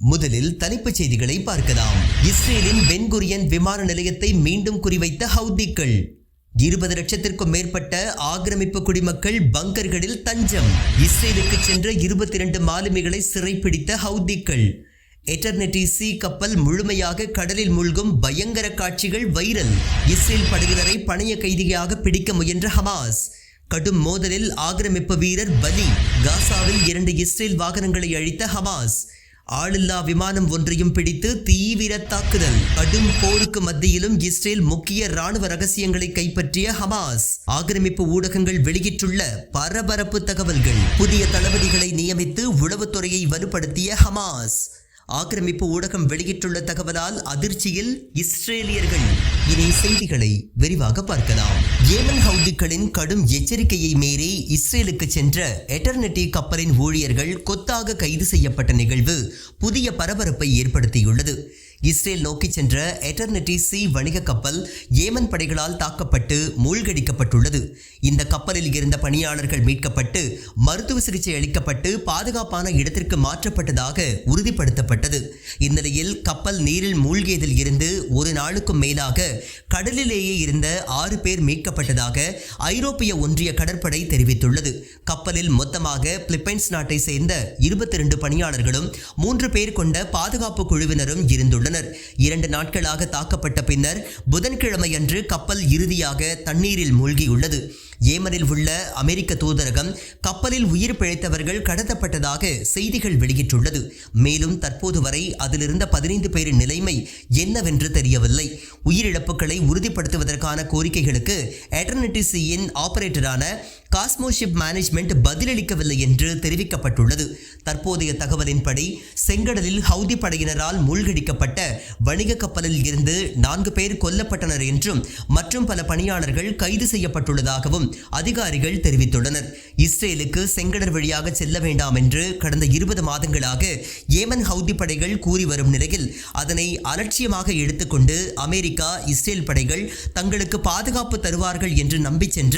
முதலில் தலைப்புச் செய்திகளை பார்க்கலாம். இஸ்ரேலின் பென் குரியன் விமான நிலையத்தை மீண்டும் குறிவைத்த ஹவுதிகள். 20 லட்சத்திற்கும் மேற்பட்ட ஆக்கிரமிப்பு குடிமக்கள் பங்கர்களில் தஞ்சம். இஸ்ரேலுக்கு சென்ற 22 மாலுமிகளை சிறைப்பிடித்த ஹவுதிகள். எட்டர்னிட்டி சி கப்பல் முழுமையாக கடலில் மூழ்கும் பயங்கர காட்சிகள் வைரல். இஸ்ரேல் படையினரை பணைய கைதியாக பிடிக்க முயன்ற ஹமாஸ். கடும் மோதலில் ஆக்கிரமிப்பு வீரர் பலி. காசாவில் 2 இஸ்ரேல் வாகனங்களை அழித்த ஹமாஸ். ஆளில்லா விமானம் ஒன்றையும் பிடித்து தீவிர தாக்குதல். கடும் போருக்கு மத்தியிலும் இஸ்ரேல் முக்கிய ராணுவ ரகசியங்களை கைப்பற்றிய ஹமாஸ். ஆக்கிரமிப்பு ஊடகங்கள் வெளியிட்டுள்ள பரபரப்பு தகவல்கள். புதிய தளபதிகளை நியமித்து உளவுத்துறையை வலுப்படுத்திய ஹமாஸ். ஆக்கிரமிப்பு ஊடகம் வெளியிட்டுள்ள தகவலால் அதிர்ச்சியில் இஸ்ரேலியர்கள். இனி செய்திகளை விரிவாக பார்க்கலாம். ஏமன் ஹவுதிகளின் கடும் எச்சரிக்கையை மீறி இஸ்ரேலுக்கு சென்ற எட்டர்னிட்டி கப்பலின் ஊழியர்கள் கொத்தாக கைது செய்யப்பட்ட நிகழ்வு புதிய பரபரப்பை ஏற்படுத்தியுள்ளது. இஸ்ரேல் நோக்கி சென்ற எட்டர்னிட்டி சி வணிக கப்பல் ஏமன் படைகளால் தாக்கப்பட்டு மூழ்கடிக்கப்பட்டுள்ளது. இந்த கப்பலில் இருந்த பணியாளர்கள் மீட்கப்பட்டு மருத்துவ சிகிச்சை அளிக்கப்பட்டு பாதுகாப்பான இடத்திற்கு மாற்றப்பட்டதாக உறுதிப்படுத்தப்பட்டது. இந்நிலையில் கப்பல் நீரில் மூழ்கியதில் இருந்து ஒரு நாளுக்கும் மேலாக கடலிலேயே இருந்த 6 பேர் மீட்கப்பட்டதாக ஐரோப்பிய ஒன்றிய கடற்படை தெரிவித்துள்ளது. கப்பலில் மொத்தமாக பிலிப்பைன்ஸ் நாட்டை சேர்ந்த 22 பணியாளர்களும் 3 பேர் கொண்ட பாதுகாப்பு குழுவினரும் இருந்துள்ளனர். 2 நாட்களாக தாக்கப்பட்ட பின்னர் புதன்கிழமை அன்று கப்பல் இறுதியாக தண்ணீரில் மூழ்கியுள்ளது. ஏமனில் உள்ள அமெரிக்க தூதரகம் கப்பலில் உயிர் பிழைத்தவர்கள் கடத்தப்பட்டதாக செய்திகள் வெளியிட்டுள்ளது. மேலும் தற்போது வரை அதிலிருந்த 15 பேரின் நிலைமை என்னவென்று தெரியவில்லை. உயிரிழப்புகளை உறுதிப்படுத்துவதற்கான கோரிக்கைகளுக்கு எட்டர்னிட்டி சியின் ஆபரேட்டரான காஸ்மோஷிப் மேனேஜ்மெண்ட் பதிலளிக்கவில்லை என்று தெரிவிக்கப்பட்டுள்ளது. தற்போதைய தகவலின்படி செங்கடலில் ஹவுதி படையினரால் மூழ்கடிக்கப்பட்ட வணிக கப்பலில் இருந்து 4 பேர் கொல்லப்பட்டனர் என்றும் மற்றும் பல பணியாளர்கள் கைது செய்யப்பட்டுள்ளதாகவும் அதிகாரிகள் தெரிவித்துள்ளனர். இஸ்ரேலுக்கு செங்கடல் வழியாக செல்ல வேண்டாம் என்று கடந்த 20 மாதங்களாக ஏமன் ஹவுதி படைகள் கூறி வரும் நிலையில் அதனை அலட்சியமாக எடுத்துக்கொண்டு அமெரிக்கா இஸ்ரேல் படைகள் தங்களுக்கு பாதுகாப்பு தருவார்கள் என்று நம்பி சென்ற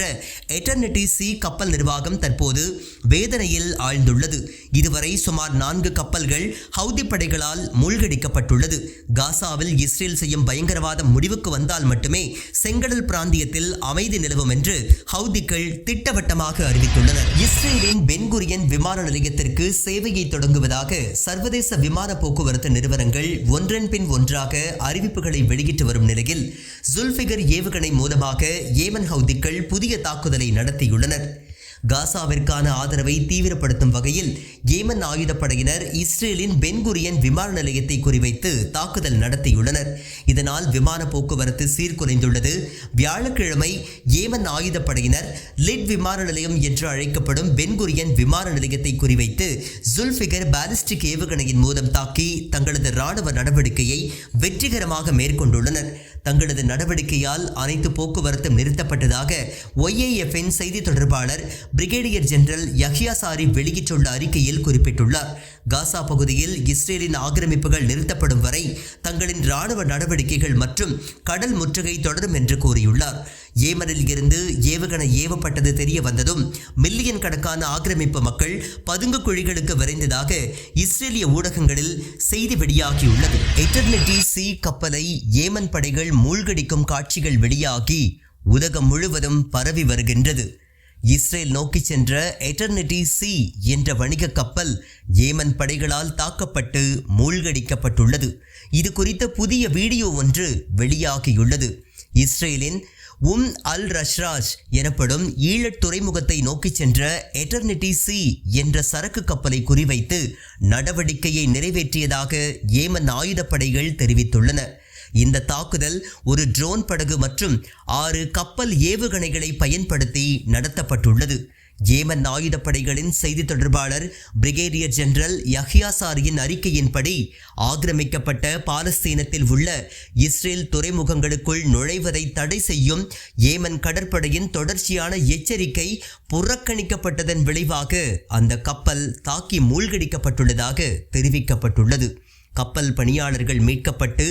எட்டர்னிட்டி சி கப்பல் நிர்வாகம் தற்போது வேதனையில் ஆழ்ந்துள்ளது. இதுவரை சுமார் 4 கப்பல்கள் ஹவுதி படைகளால் மூழ்கடிக்கப்பட்டுள்ளது. காசாவில் இஸ்ரேல் செய்யும் பயங்கரவாதம் முடிவுக்கு வந்தால் மட்டுமே செங்கடல் பிராந்தியத்தில் அமைதி நிலவும் என்று ஹவுதிகள் திட்டவட்டமாக அறிவித்துள்ளனர். இஸ்ரேலின் பென் குரியன் விமான நிலையத்திற்கு சேவையை தொடங்குவதாக சர்வதேச விமான போக்குவரத்து நிறுவனங்கள் ஒன்றன் பின் ஒன்றாக அறிவிப்புகளை வெளியிட்டு வரும் நிலையில் ஜுல்ஃபிகர் ஏவுகணை மூலமாக ஏமன் ஹவுதிகள் புதிய தாக்குதலை நடத்தியுள்ளனர். காசாவிற்கான ஆதரவை தீவிரப்படுத்தும் வகையில் ஏமன் ஆயுதப்படையினர் இஸ்ரேலின் பென் குரியன் விமான நிலையத்தை குறிவைத்து தாக்குதல் நடத்தியுள்ளனர். இதனால் விமான போக்குவரத்து சீர்குலைந்துள்ளது. வியாழக்கிழமை ஏமன் ஆயுதப்படையினர் லிட் விமான நிலையம் என்று அழைக்கப்படும் பென் குரியன் விமான நிலையத்தை குறிவைத்து ஜுல்ஃபிகர் பாலிஸ்டிக் ஏவுகணையின் மூலம் தாக்கி தங்களது ராணுவ நடவடிக்கையை வெற்றிகரமாக மேற்கொண்டுள்ளனர். தங்களது நடவடிக்கையால் அனைத்து போக்குவரத்தும் நிறுத்தப்பட்டதாக OAFின் செய்தி தொடர்பாளர் பிரிகேடியர் ஜெனரல் யஹ்யா சாரி வெளியிட்டுள்ள அறிக்கையில் குறிப்பிட்டுள்ளார். காசா பகுதியில் இஸ்ரேலின் ஆக்கிரமிப்புகள் நிறுத்தப்படும் வரை தங்களின் ராணுவ நடவடிக்கைகள் மற்றும் கடல் முற்றுகை தொடரும் என்று கூறியுள்ளார். ஏமனில் இருந்து ஏவுகணை ஏவப்பட்டது தெரிய வந்ததும் மில்லியன் கணக்கான ஆக்கிரமிப்பு மக்கள் பதுங்கு குழிகளுக்கு விரைந்ததாக இஸ்ரேலிய ஊடகங்களில் செய்தி வெளியாகியுள்ளது. எட்டர்னிட்டி சி கப்பலை ஏமன் படைகள் மூழ்கடிக்கும் காட்சிகள் வெளியாகி உலகம் முழுவதும் பரவி வருகின்றது. இஸ்ரேல் நோக்கி சென்ற எட்டர்னிட்டி சி என்ற வணிக கப்பல் ஏமன் படைகளால் தாக்கப்பட்டு மூழ்கடிக்கப்பட்டுள்ளது. இது குறித்த புதிய வீடியோ ஒன்று வெளியாகியுள்ளது. இஸ்ரேலின் அல் ரஷ்ராஜ் எனப்படும் ஈழத் துறைமுகத்தை நோக்கி சென்ற எட்டர்னிட்டி சி என்ற சரக்கு கப்பலை குறிவைத்து நடவடிக்கையை நிறைவேற்றியதாக ஏமன் ஆயுதப்படைகள் தெரிவித்துள்ளன. இந்த தாக்குதல் ஒரு ட்ரோன் படகு மற்றும் 6 கப்பல் ஏவுகணைகளை பயன்படுத்தி நடத்தப்பட்டுள்ளது. ஏமன் ஆயுதப்படைகளின் செய்தி தொடர்பாளர் பிரிகேடியர் ஜெனரல் யஹ்யா சாரியின் அறிக்கையின்படி ஆக்கிரமிக்கப்பட்ட பாலஸ்தீனத்தில் உள்ள இஸ்ரேல் துறைமுகங்களுக்குள் நுழைவதை தடை செய்யும் ஏமன் கடற்படையின் தொடர்ச்சியான எச்சரிக்கை புறக்கணிக்கப்பட்டதன் விளைவாக அந்த கப்பல் தாக்கி மூழ்கடிக்கப்பட்டுள்ளதாக தெரிவிக்கப்பட்டுள்ளது. கப்பல் பணியாளர்கள் மீட்கப்பட்டு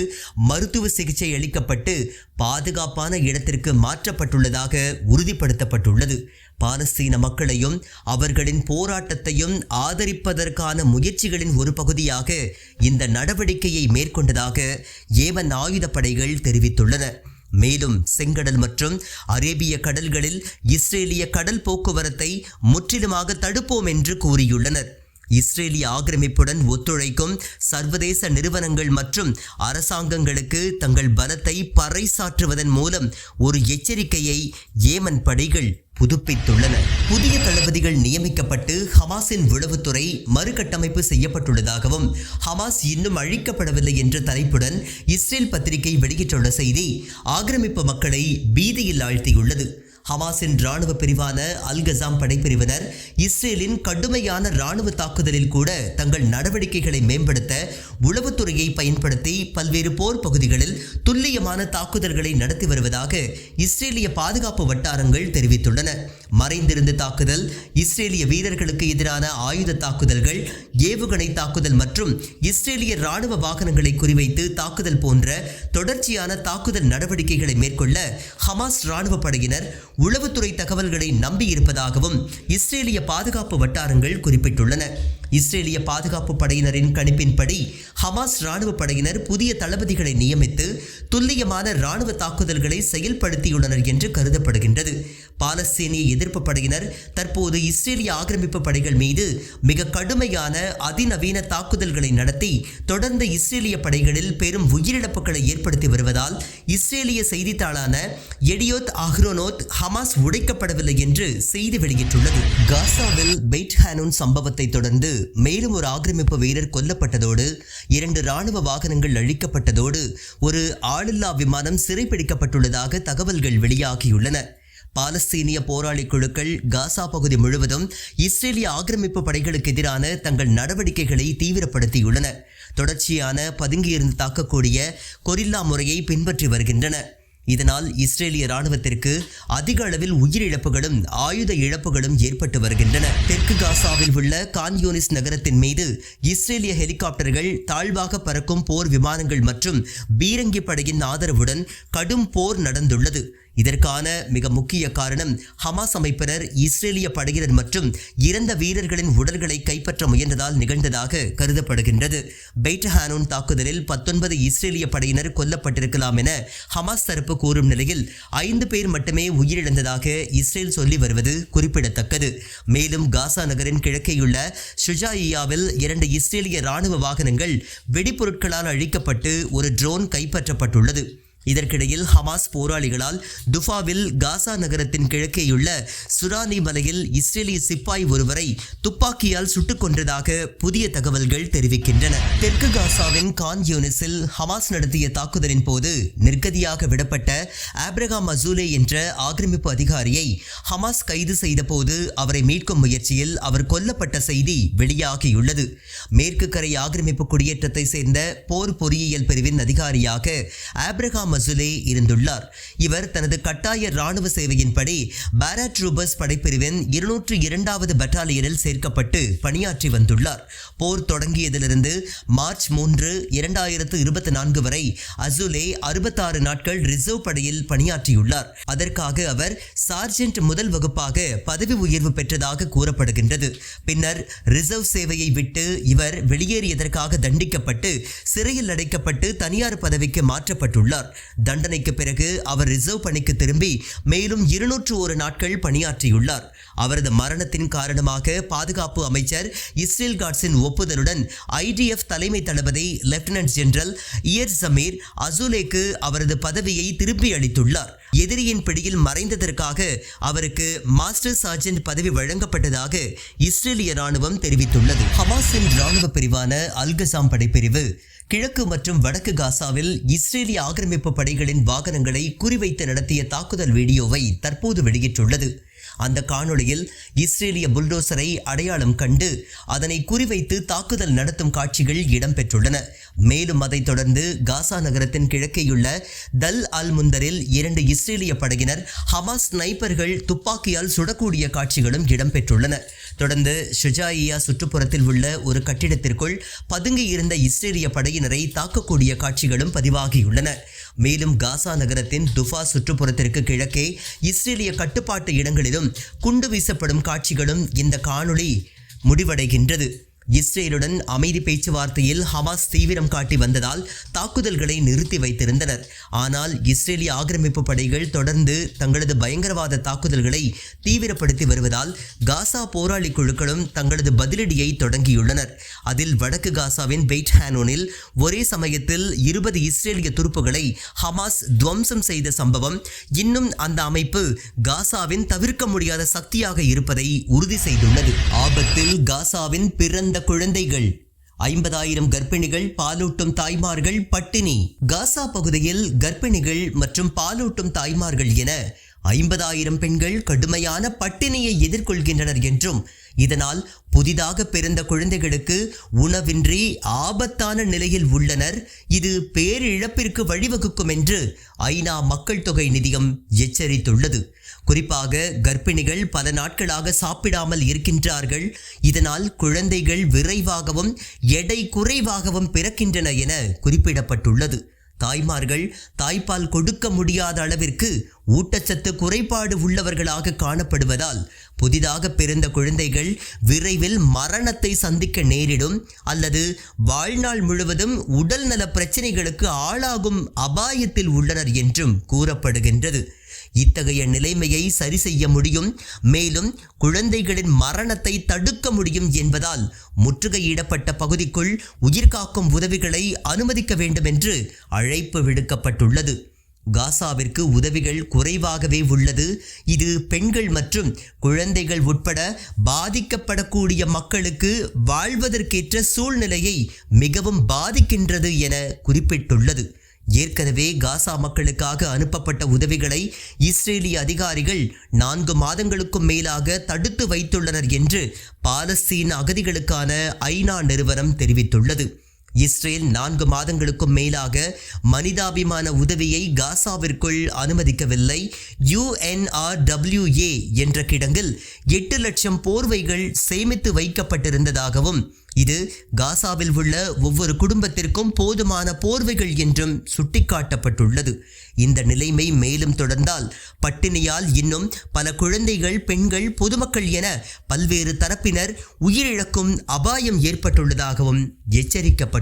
மருத்துவ சிகிச்சை அளிக்கப்பட்டு பாதுகாப்பான இடத்திற்கு மாற்றப்பட்டுள்ளதாக உறுதிப்படுத்தப்பட்டுள்ளது. பாலஸ்தீன மக்களையும் அவர்களின் போராட்டத்தையும் ஆதரிப்பதற்கான முயற்சிகளின் ஒரு பகுதியாக இந்த நடவடிக்கையை மேற்கொண்டதாக ஏமன் ஆயுதப்படைகள் தெரிவித்துள்ளன. மேலும் செங்கடல் மற்றும் அரேபிய கடல்களில் இஸ்ரேலிய கடல் போக்குவரத்தை முற்றிலுமாக தடுப்போம் என்று கூறியுள்ளனர். இஸ்ரேலிய ஆக்கிரமிப்புடன் ஒத்துழைக்கும் சர்வதேச நிறுவனங்கள் மற்றும் அரசாங்கங்களுக்கு தங்கள் பலத்தை பறைசாற்றுவதன் மூலம் ஒரு எச்சரிக்கையை ஏமன் படைகள் புதுப்பித்துள்ளன. புதிய தளபதிகள் நியமிக்கப்பட்டு ஹமாஸின் உளவுத்துறை மறுகட்டமைப்பு செய்யப்பட்டுள்ளதாகவும் ஹமாஸ் இன்னும் அழிக்கப்படவில்லை என்ற தலைப்புடன் இஸ்ரேல் பத்திரிகை வெளியிட்டுள்ள செய்தி ஆக்கிரமிப்பு மக்களை பீதியில் ஆழ்த்தியுள்ளது. ஹமாஸின் இராணுவ பிரிவான அல் கசாம் படைப்பிரிவினர் இஸ்ரேலின் கடுமையான இராணுவ தாக்குதலில் கூட தங்கள் நடவடிக்கைகளை மேம்படுத்த உளவுத்துறையை பயன்படுத்தி பல்வேறு போர் பகுதிகளில் துல்லியமான தாக்குதல்களை நடத்தி வருவதாக இஸ்ரேலிய பாதுகாப்பு வட்டாரங்கள் தெரிவித்துள்ளன. மறைந்திருந்து தாக்குதல், இஸ்ரேலிய வீரர்களுக்கு எதிரான ஆயுத தாக்குதல்கள், ஏவுகணை தாக்குதல் மற்றும் இஸ்ரேலிய இராணுவ வாகனங்களை குறிவைத்து தாக்குதல் போன்ற தொடர்ச்சியான தாக்குதல் நடவடிக்கைகளை மேற்கொள்ள ஹமாஸ் இராணுவ படையினர் உளவுத்துறை தகவல்களை நம்பியிருப்பதாகவும் இஸ்ரேலிய பாதுகாப்பு வட்டாரங்கள் குறிப்பிட்டுள்ளன. இஸ்ரேலிய பாதுகாப்பு படையினரின் கணிப்பின்படி ஹமாஸ் இராணுவ படையினர் புதிய தளபதிகளை நியமித்து துல்லியமான இராணுவ தாக்குதல்களை செயல்படுத்தியுள்ளனர் என்று கருதப்படுகின்றது. பாலஸ்தீனிய எதிர்ப்பு படையினர் தற்போது இஸ்ரேலிய ஆக்கிரமிப்பு படைகள் மீது மிக கடுமையான அதிநவீன தாக்குதல்களை நடத்தி தொடர்ந்து இஸ்ரேலிய படைகளில் பெரும் உயிரிழப்புகளை ஏற்படுத்தி வருவதால் இஸ்ரேலிய செய்தித்தாளான எடியோத் அஹ்ரோனோத் ஹமாஸ் உடைக்கப்படவில்லை என்று செய்தி வெளியிட்டுள்ளது. காசாவில் பெய்ட் ஹானூன் சம்பவத்தை தொடர்ந்து மேலும் ஒரு ஆக்கிரமிப்பு வீரர் கொல்லப்பட்டதோடு 2 இராணுவ வாகனங்கள் அழிக்கப்பட்டதோடு ஒரு ஆளில்லா விமானம் சிறைப்பிடிக்கப்பட்டுள்ளதாக தகவல்கள் வெளியாகியுள்ளன. பாலஸ்தீனிய போராளி குழுக்கள் காசா பகுதி முழுவதும் இஸ்ரேலிய ஆக்கிரமிப்பு படைகளுக்கு எதிரான தங்கள் நடவடிக்கைகளை தீவிரப்படுத்தியுள்ளன. தொடர்ச்சியான பதுங்கியிருந்து தாக்கக்கூடிய கொரில்லா முறையை பின்பற்றி வருகின்றன. இதனால் இஸ்ரேலிய இராணுவத்திற்கு அதிக அளவில் உயிரிழப்புகளும் ஆயுத இழப்புகளும் ஏற்பட்டு வருகின்றன. தெற்கு காசாவில் உள்ள கான் யூனிஸ் நகரத்தின் மீது இஸ்ரேலிய ஹெலிகாப்டர்கள், தாழ்வாக பறக்கும் போர் விமானங்கள் மற்றும் பீரங்கி படையின் ஆதரவுடன் கடும் போர் நடந்துள்ளது. இதற்கான மிக முக்கிய காரணம் ஹமாஸ் அமைப்பினர் இஸ்ரேலிய படையினர் மற்றும் இறந்த வீரர்களின் உடல்களை கைப்பற்ற முயன்றதால் நிகழ்ந்ததாக கருதப்படுகின்றது. பெய்ட் ஹானூன் தாக்குதலில் 19 இஸ்ரேலிய படையினர் கொல்லப்பட்டிருக்கலாம் என ஹமாஸ் தரப்பு கூறும் நிலையில் 5 பேர் மட்டுமே உயிரிழந்ததாக இஸ்ரேல் சொல்லி வருவது குறிப்பிடத்தக்கது. மேலும் காசா நகரின் கிழக்கேயுள்ள ஷுஜாயியாவில் 2 இஸ்ரேலிய இராணுவ வாகனங்கள் வெடிபொருட்களால் அழிக்கப்பட்டு ஒரு ட்ரோன் கைப்பற்றப்பட்டுள்ளது. இதற்கிடையில் ஹமாஸ் போராளிகளால் துஃபாவில் காசா நகரத்தின் கிழக்கேயுள்ள சுரானி மலையில் இஸ்ரேலிய சிப்பாய் ஒருவரை துப்பாக்கியால் சுட்டுக் கொன்றதாக புதிய தகவல்கள் தெரிவிக்கின்றன. தெற்கு காசாவின் கான் யூனிஸில் ஹமாஸ் நடத்திய தாக்குதலின் போது நிர்கதியாக விடப்பட்ட ஆப்ரஹாம் மசூலே என்ற ஆக்கிரமிப்பு அதிகாரியை ஹமாஸ் கைது செய்த போது அவரை மீட்கும் முயற்சியில் அவர் கொல்லப்பட்ட செய்தி வெளியாகியுள்ளது. மேற்கு கரை ஆக்கிரமிப்பு குடியேற்றத்தை சேர்ந்த போர் பொறியியல் பிரிவின் அதிகாரியாக ஆப்ரஹாம் மசூலே இருந்துள்ளார். இவர் தனது கட்டாய இராணுவ சேவையின்படி பாராட்ரூபர்ஸ் படைப்பிரிவின் 202வது பட்டாலியனில் சேர்க்கப்பட்டு பணியாற்றி வந்துள்ளார். போர் தொடங்கியதிலிருந்து மார்ச் 3, 2024 வரை அசூலே 66 நாட்கள் ரிசர்வ் படையில் பணியாற்றியுள்ளார். அதற்காக அவர் சார்ஜென்ட் முதல் வகுப்பாக பதவி உயர்வு பெற்றதாக கூறப்படுகின்றது. பின்னர் ரிசர்வ் சேவையை விட்டு இவர் வெளியேறியதற்காக தண்டிக்கப்பட்டு சிறையில் அடைக்கப்பட்டு தனியார் பதவிக்கு மாற்றப்பட்டுள்ளார். தண்டனைக்கு பிறகு அவர் ரிசர்வ் பணிக்கு திரும்பி மேலும் 201 நாட்கள் பணியாற்றியுள்ளார். அவரது மரணத்தின் காரணமாக பாதுகாப்பு அமைச்சர் இஸ்ரேல் காட்ஸின் ஒப்புதலுடன் IDF தலைமை தளபதி லெப்டினன்ட் ஜெனரல் இயர் ஜமீர் அசூலேக்கு அவரது பதவியை திருப்பி அளித்துள்ளார். எதிரியின் பிடியில் மறைந்ததற்காக அவருக்கு மாஸ்டர் சார்ஜென்ட் பதவி வழங்கப்பட்டதாக இஸ்ரேலிய இராணுவம் தெரிவித்துள்ளது. ஹமாஸின் இராணுவ பிரிவான அல் கசாம் படைப்பிரிவு கிழக்கு மற்றும் வடக்கு காசாவில் இஸ்ரேலிய ஆக்கிரமிப்பு படைகளின் வாகனங்களை குறிவைத்து நடத்திய தாக்குதல் வீடியோவை தற்போது வெளியிட்டுள்ளது. அந்த காணொளியில் இஸ்ரேலிய புல்டோசரை அடையாளம் கண்டு அதனை குறிவைத்து தாக்குதல் நடத்தும் காட்சிகள் இடம்பெற்றுள்ளன. மேலும் அதைத் தொடர்ந்து காசா நகரத்தின் கிழக்கேயுள்ள தல் அல் முந்தரில் 2 இஸ்ரேலிய படையினர் ஹமாஸ் ஸ்னைப்பர்கள் துப்பாக்கியால் சுடக்கூடிய காட்சிகளும் இடம்பெற்றுள்ளன. தொடர்ந்து ஷுஜாயியா சுற்றுப்புறத்தில் உள்ள ஒரு கட்டிடத்திற்குள் பதுங்கி இருந்த இஸ்ரேலிய படையினரை தாக்கக்கூடிய காட்சிகளும் பதிவாகியுள்ளன. மேலும் காசா நகரத்தின் துஃபா சுற்றுப்புறத்திற்கு கிழக்கே இஸ்ரேலிய கட்டுப்பாட்டு இடங்களிலும் குண்டு வீசப்படும் காட்சிகளும் இந்த காணொளி முடிவடைகின்றது. இஸ்ரேலுடன் அமைதி பேச்சுவார்த்தையில் ஹமாஸ் தீவிரம் காட்டி வந்ததால் தாக்குதல்களை நிறுத்தி வைத்திருந்தனர். ஆனால் இஸ்ரேலிய ஆக்கிரமிப்பு படைகள் தொடர்ந்து தங்களது பயங்கரவாத தாக்குதல்களை தீவிரப்படுத்தி வருவதால் காசா போராளி குழுக்களும் தங்களது பதிலடியை தொடங்கியுள்ளனர். அதில் வடக்கு காசாவின் பெய்ட் ஹானோனில் ஒரே சமயத்தில் 20 இஸ்ரேலிய துருப்புகளை ஹமாஸ் துவம்சம் செய்த சம்பவம் இன்னும் அந்த அமைப்பு காசாவின் தவிர்க்க முடியாத சக்தியாக இருப்பதை உறுதி செய்துள்ளது. ஆபத்தில் காசாவின் பிறந்த குழந்தைகள், 50,000 கர்ப்பிணிகள், பாலூட்டும் தாய்மார்கள் பட்டினி. காசா பகுதியில் கர்ப்பிணிகள் மற்றும் பாலூட்டும் தாய்மார்கள் என 50,000 பெண்கள் கடுமையான பட்டினியை எதிர்கொள்கின்றனர் என்றும் இதனால் புதிதாக பிறந்த குழந்தைகளுக்கு உணவின்றி ஆபத்தான நிலையில் உள்ளனர். இது பேரிழப்பிற்கு வழிவகுக்கும் என்று ஐநா மக்கள் தொகை நிதியம் எச்சரித்துள்ளது. குறிப்பாக கர்ப்பிணிகள் பல நாட்களாக சாப்பிடாமல் இருக்கின்றார்கள். இதனால் குழந்தைகள் விரைவாகவும் எடை குறைவாகவும் பிறக்கின்றன என குறிப்பிடப்பட்டுள்ளது. தாய்மார்கள் தாய்ப்பால் கொடுக்க முடியாத அளவிற்கு ஊட்டச்சத்து குறைபாடு உள்ளவர்களாக காணப்படுவதால் புதிதாக பிறந்த குழந்தைகள் விரைவில் மரணத்தை சந்திக்க நேரிடும் அல்லது வாழ்நாள் முழுவதும் உடல்நல பிரச்சனைகளுக்கு ஆளாகும் அபாயத்தில் உள்ளனர் என்றும் கூறப்படுகின்றது. இத்தகைய நிலைமையை சரி செய்ய முடியும், மேலும் குழந்தைகளின் மரணத்தை தடுக்க முடியும் என்பதால் முற்றுகையிடப்பட்ட பகுதிக்குள் உயிர்காக்கும் உதவிகளை அனுமதிக்க வேண்டும் என்று அழைப்பு விடுக்கப்பட்டுள்ளது. காசாவிற்கு உதவிகள் குறைவாகவே உள்ளது. இது பெண்கள் மற்றும் குழந்தைகள் உட்பட பாதிக்கப்படக்கூடிய மக்களுக்கு வாழ்வதற்கேற்ற சூழ்நிலையை மிகவும் பாதிக்கின்றது என குறிப்பிட்டுள்ளது. ஏற்கனவே காசா மக்களுக்காக அனுப்பப்பட்ட உதவிகளை இஸ்ரேலிய அதிகாரிகள் 4 மாதங்களுக்கும் மேலாக தடுத்து வைத்துள்ளனர் என்று பாலஸ்தீன அகதிகளுக்கான ஐநா நிறுவனம் தெரிவித்துள்ளது. இஸ்ரேல் 4 மாதங்களுக்கும் மேலாக மனிதாபிமான உதவியை காசாவிற்குள் அனுமதிக்கவில்லை. UNRWA என்ற கிடங்கில் 8 லட்சம் போர்வைகள் சேமித்து வைக்கப்பட்டிருந்ததாகவும் இது காசாவில் உள்ள ஒவ்வொரு குடும்பத்திற்கும் போதுமான போர்வைகள் என்றும் சுட்டிக்காட்டப்பட்டுள்ளது. இந்த நிலைமை மேலும் தொடர்ந்தால் பட்டினியால் இன்னும் பல குழந்தைகள், பெண்கள், பொதுமக்கள் என பல்வேறு தரப்பினர் உயிரிழக்கும் அபாயம் ஏற்பட்டுள்ளதாகவும் எச்சரிக்கப்பட்டுள்ளது.